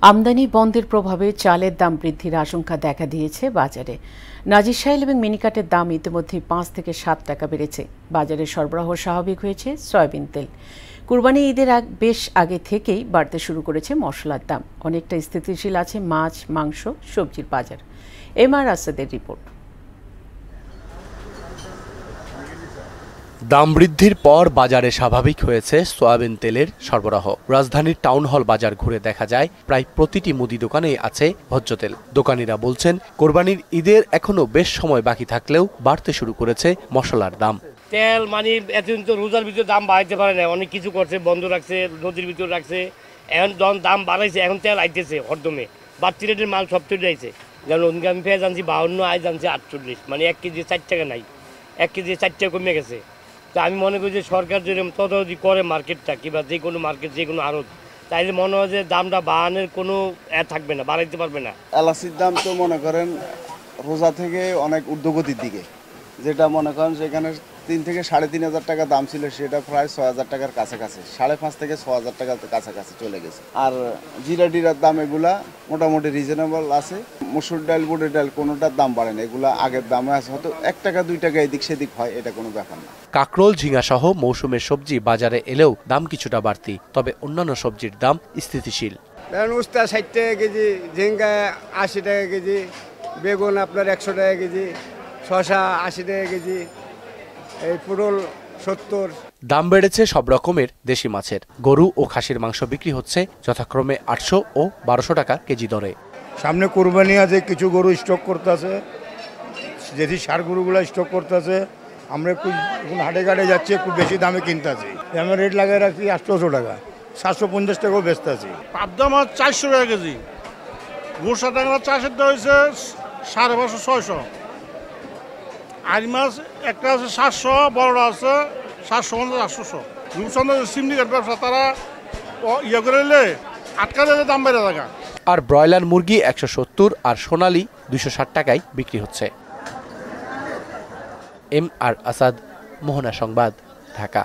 আমদানি বন্ধের প্রভাবে চালের দাম বৃদ্ধির আশঙ্কা দেখা দিয়েছে বাজারে। নাজিরশাইল এবং মিনিকাটের দাম ইতিমধ্যে ৫ থেকে ৭ টাকা বেড়েছে। বাজারে সরবরাহ স্বাভাবিক হয়েছে সয়াবিন তেল। কুরবানি ঈদের বেশ আগে থেকেই বাড়তে শুরু করেছে মশলার দাম। অনেকটা স্থিতিশীল আছে মাছ, মাংস, সবজির বাজার। এমআর আসাদের রিপোর্ট। দাম বৃদ্ধির পর বাজারে স্বাভাবিক হয়েছে সয়াবিন তেলের সরবরাহ। রাজধানীর টাউন হল বাজার ঘুরে দেখা যায় প্রায় প্রতিটি মুদি দোকানেই আছে ভোজ্য তেল। দোকানিরা বলছেন কোরবানির ঈদের এখনো বেশ সময় বাকি থাকলেও বাড়তে শুরু করেছে মশলার দাম। তেল মানে এতদিন তো রোজার ভিতরে দাম বাড়াইতে পারে না, অনেক কিছু করছে, বন্ধ রাখছে, নদীর ভিতরে রাখছে। এখন দাম বাড়াইছে, এখন তেল আইতেছে হরদমে। বাড়তি রেটের মাল সব চলে যাইছে। যেমন আমি পেঁয়াজ আনছি 52, আজ আনছি 48, মানে 1 কেজি 4 টাকা নাই, 1 কেজি 4 টাকা কমে গেছে। তা আমি মনে করি যে সরকার যদি তদারকি করে মার্কেটটা কিংবা যে কোনো মার্কেট, যে কোনো আড়ত, তাইলে মনে হয় যে দামটা বাড়ানোর কোনো থাকবে না, বাড়াইতে পারবে না। এলাচির দাম তো মনে করেন রোজা থেকে অনেক ঊর্ধ্বগতির দিকে, যেটা মনে করেন সেখানে 3 থেকে 3,500 টাকা দাম ছিল, সেটা প্রায় 6,000 টাকার কাছাকাছি, 5.5 থেকে 6,000 টাকার কাছাকাছি চলে গেছে। আর জিরা দাম এগুলা মোটামুটি রিজনেবল আছে। মসুর ডাল, বুটের ডাল কোনোটার দাম বাড়ে না, এগুলা আগের দামে আছে, হয়তো 1 টাকা 2 টাকা এদিক সেদিক হয়, এটা কোনো ব্যাপার না। কাকরোল, ঝিঙা সহ মৌসুমের সবজি বাজারে এলেও দাম কিছুটা বাড়তি, তবে অন্যান্য সবজির দাম স্থিতিশীল। উস্তা 60 টাকা কেজি, ঝিঙ্গা 80 টাকা কেজি, বেগুন আপনার 100 টাকা কেজি, শসা 80 টাকা কেজি, এই পটল 70। দাম বেড়েছে সব রকমের দেশি মাছের। গরু ও খাসির মাংস বিক্রি হচ্ছে যথাক্রমে 800 ও 1200 টাকা কেজি দরে। সামনে কোরবানি আছে, কিছু গরু স্টক করতেছে, যেটি সার গরুগুলো স্টক করতেছে। আমরা একটু এখন হাটে ঘাটে যাচ্ছি, একটু বেশি দামে কিনতেছি। আমরা রেট লাগিয়ে রাখছি 800 টাকা, 750 টাকাও বেচতেছি। পাবদা মাছ 400 টাকা কেজি, গোসা টাকা চাষেরটা হয়েছে 550, 600। আর মাছ একটা আছে 700, বড়টা আছে 750, 800। রূপচন্দ্র সিমনিকার ব্যবসা, তারা ইয়ে করে নিলে আটকা দিলে দাম বেড়ে থাকা। আর ব্রয়লার মুরগি 170 আর সোনালী 260 টাকায় বিক্রি হচ্ছে। এমআর আসাদ, মোহনা সংবাদ, ঢাকা।